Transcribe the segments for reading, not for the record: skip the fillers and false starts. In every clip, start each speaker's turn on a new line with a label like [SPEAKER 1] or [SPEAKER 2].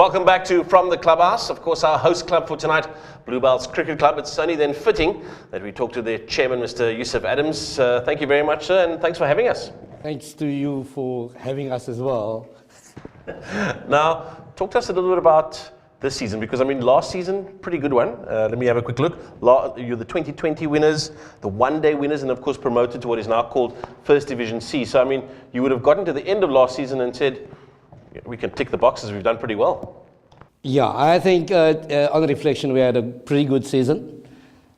[SPEAKER 1] Welcome back to From the Clubhouse. Of course, our host club for tonight, Bluebells Cricket Club. It's only then fitting that we talk to their chairman, Mr. Yusuf Adams. Thank you very much, sir, and thanks for having us.
[SPEAKER 2] Thanks to you for having us as well.
[SPEAKER 1] Now, talk to us a little bit about this season, because, I mean, last season, pretty good one. Let me have a quick look. You're the 2020 winners, the one-day winners, and, of course, promoted to what is now called First Division C. So, I mean, you would have gotten to the end of last season and said, we can tick the boxes, we've done pretty well.
[SPEAKER 2] Yeah, I think on reflection, we had a pretty good season.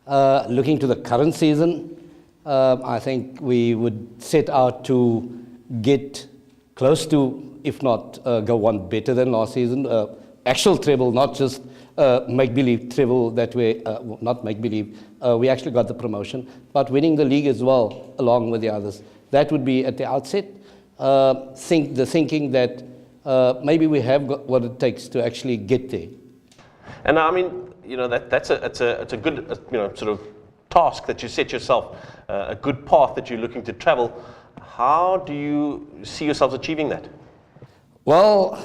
[SPEAKER 2] Looking to the current season, I think we would set out to get close to, if not go one better than last season. Actual treble, not just make-believe treble that we, not make-believe, we actually got the promotion, but winning the league as well, along with the others. That would be at the outset. Thinking that maybe we have got what it takes to actually get there.
[SPEAKER 1] And I mean, you know, it's a good, sort of task that you set yourself, a good path that you're looking to travel. How do you see yourselves achieving that?
[SPEAKER 2] Well,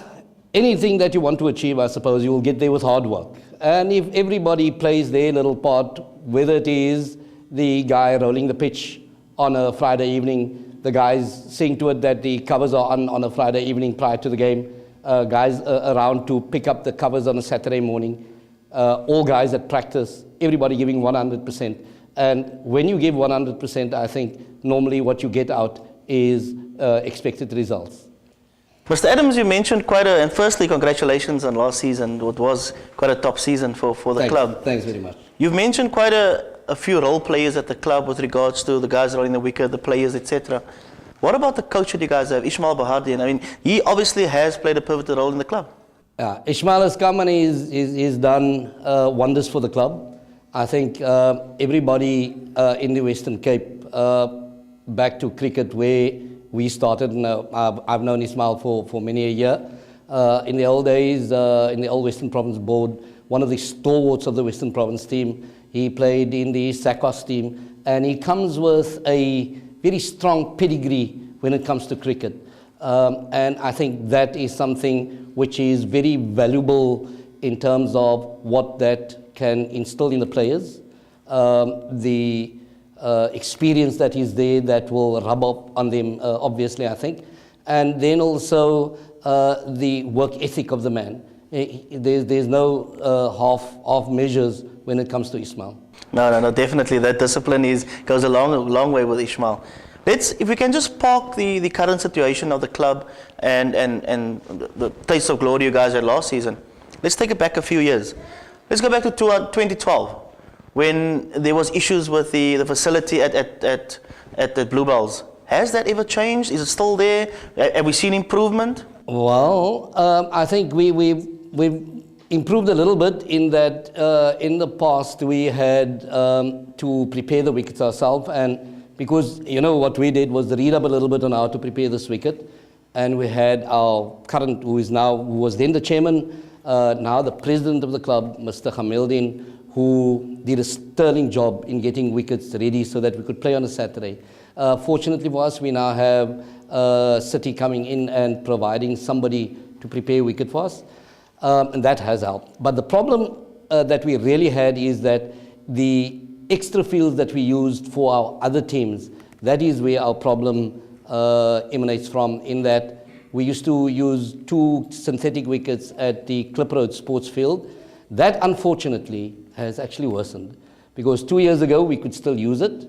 [SPEAKER 2] anything that you want to achieve, I suppose, you will get there with hard work. And if everybody plays their little part, whether it is the guy rolling the pitch on a Friday evening, the guys seeing to it that the covers are on a Friday evening prior to the game, guys around to pick up the covers on a Saturday morning, all guys at practice, everybody giving 100%. And when you give 100%, I think normally what you get out is expected results.
[SPEAKER 3] Mr. Adams, you mentioned and firstly, congratulations on last season. It was quite a top season for the club.
[SPEAKER 2] Thanks very much.
[SPEAKER 3] You've mentioned quite a few role players at the club with regards to the guys rolling the wicket, the players, etc. What about the coach that you guys have, Ismail Bahardian? I mean, he obviously has played a pivotal role in the club.
[SPEAKER 2] Ismail has come and he's done wonders for the club. I think everybody in the Western Cape, back to cricket where we started, and I've known Ismail for many a year. In the old days, in the old Western Province board, one of the stalwarts of the Western Province team. He played in the Sakwas team, and he comes with a very strong pedigree when it comes to cricket. And I think that is something which is very valuable in terms of what that can instill in the players. The experience that is there that will rub up on them, obviously, I think. And then also the work ethic of the man. There's no half measures when it comes to Ismail.
[SPEAKER 3] No, definitely. That discipline goes a long way with Ismail. If we can just park the current situation of the club and the taste of glory you guys had last season. Let's take it back a few years. Let's go back to 2012, when there was issues with the facility at the Bluebells. Has that ever changed? Is it still there? Have we seen improvement?
[SPEAKER 2] Well, I think we've improved a little bit in that in the past we had to prepare the wickets ourselves, and because what we did was read up a little bit on how to prepare this wicket, and we had our current, who was then the chairman, now the president of the club, Mr. Hamildin, who did a sterling job in getting wickets ready so that we could play on a Saturday. Fortunately for us, we now have City coming in and providing somebody to prepare wicket for us. And that has helped. But the problem that we really had is that the extra fields that we used for our other teams, that is where our problem emanates from, in that we used to use 2 synthetic wickets at the Clip Road Sports Field. That, unfortunately, has actually worsened, because 2 years ago we could still use it.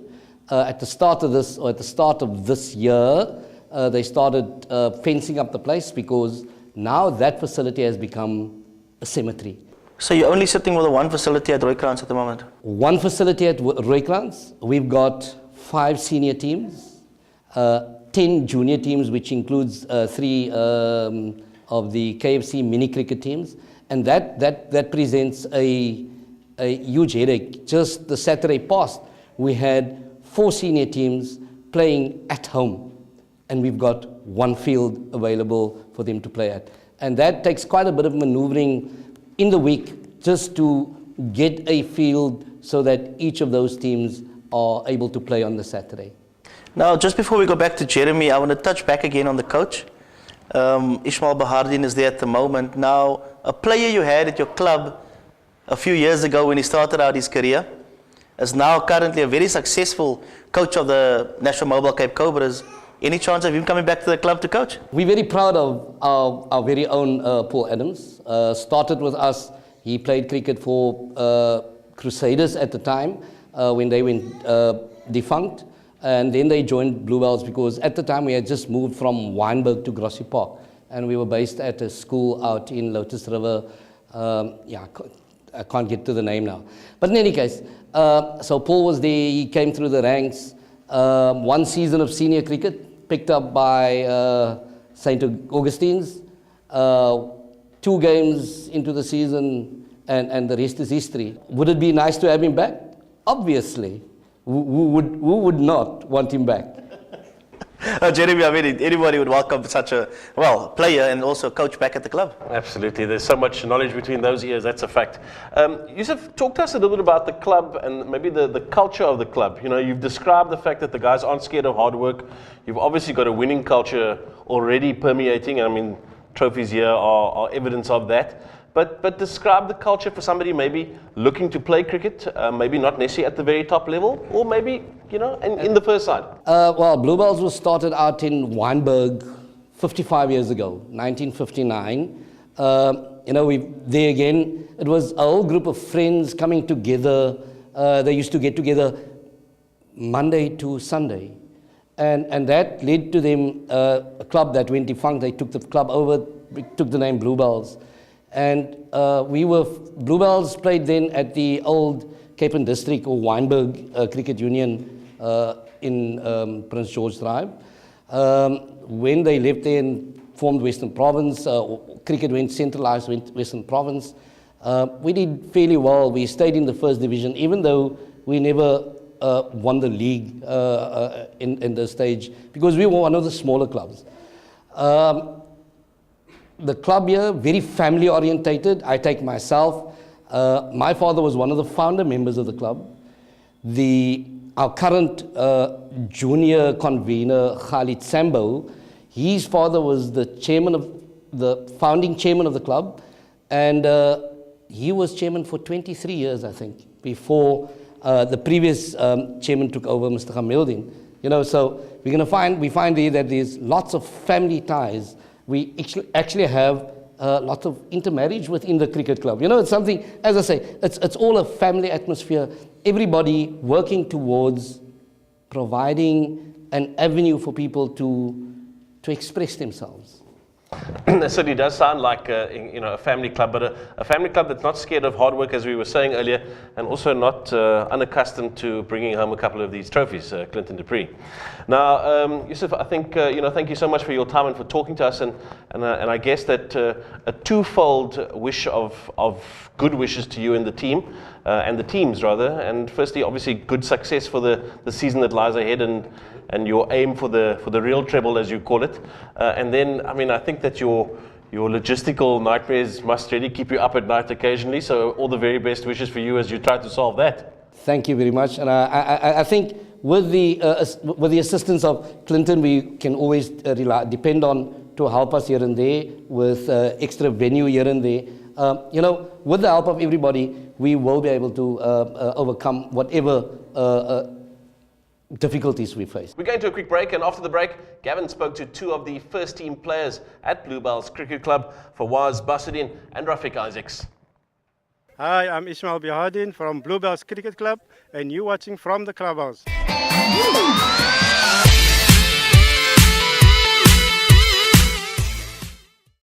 [SPEAKER 2] At the start of this year, they started fencing up the place, because now that facility has become a cemetery.
[SPEAKER 3] So you're only sitting with one facility at Roykrans at the moment?
[SPEAKER 2] One facility at Roykrans. We've got 5 senior teams, 10 junior teams, which includes 3 of the KFC mini cricket teams, and that presents a huge headache. Just the Saturday past, we had 4 senior teams playing at home, and we've got 1 field available for them to play at. And that takes quite a bit of maneuvering in the week just to get a field so that each of those teams are able to play on the Saturday.
[SPEAKER 3] Now, just before we go back to Jeremy, I want to touch back again on the coach. Ismail Bahardian is there at the moment. Now, a player you had at your club a few years ago when he started out his career is now currently a very successful coach of the National Mobile Cape Cobras. Any chance of him coming back to the club to coach?
[SPEAKER 2] We're very proud of our very own Paul Adams. Started with us. He played cricket for Crusaders at the time when they went defunct. And then they joined Bluebells because at the time we had just moved from Wynberg to Grassy Park. And we were based at a school out in Lotus River. I can't get to the name now. But in any case, so Paul was there. He came through the ranks. One season of senior cricket, picked up by St. Augustine's. 2 games into the season, and the rest is history. Would it be nice to have him back? Obviously. Who would not want him back?
[SPEAKER 3] Jeremy, I mean, anybody would welcome such a, player and also coach back at the club.
[SPEAKER 1] Absolutely. There's so much knowledge between those ears, that's a fact. Yusuf, talk to us a little bit about the club and maybe the culture of the club. You know, you've described the fact that the guys aren't scared of hard work. You've obviously got a winning culture already permeating. I mean, trophies here are evidence of that. But describe the culture for somebody maybe looking to play cricket, maybe not necessarily at the very top level, or maybe, you know, in the first side.
[SPEAKER 2] Bluebells was started out in Wynberg 55 years ago, 1959. You know, there again, it was a whole group of friends coming together. They used to get together Monday to Sunday. And that led to them, a club that went defunct. They took the club over, took the name Bluebells. And Bluebells played then at the old Cape and District or Wynberg Cricket Union in Prince George Drive. When they left there and formed Western Province, cricket went centralized, went Western Province. We did fairly well. We stayed in the first division, even though we never won the league in the stage, because we were one of the smaller clubs. The club here, very family orientated. I take myself. My father was one of the founder members of the club. Our current junior convener, Khalid Sambo, his father was the founding chairman of the club, and he was chairman for 23 years, I think, before the previous chairman took over, Mr. Hamildin. You know, so we find there that there's lots of family ties. We actually have lots of intermarriage within the cricket club. You know, it's something, as I say, it's all a family atmosphere. Everybody working towards providing an avenue for people to express themselves.
[SPEAKER 1] It certainly does sound like a family club, but a family club that's not scared of hard work, as we were saying earlier, and also not unaccustomed to bringing home a couple of these trophies, Clinton Dupree. Now, Yusuf, I think, thank you so much for your time and for talking to us, and I guess that a twofold wish of good wishes to you and the team, and the teams rather, and firstly, obviously, good success for the season that lies ahead, and your aim for the real treble, as you call it. And then, I mean, I think that your logistical nightmares must really keep you up at night occasionally. So all the very best wishes for you as you try to solve that.
[SPEAKER 2] Thank you very much. And I think with the assistance of Clinton, we can always depend on to help us here and there with extra venue here and there. With the help of everybody, we will be able to overcome whatever difficulties we face.
[SPEAKER 1] We're going to a quick break, and after the break, Gavin spoke to 2 of the first team players at Bluebells Cricket Club, Fawaz Basudin and Rafiq Isaacs.
[SPEAKER 4] Hi, I'm Ismail Bihadin from Bluebells Cricket Club, and you're watching from the clubhouse.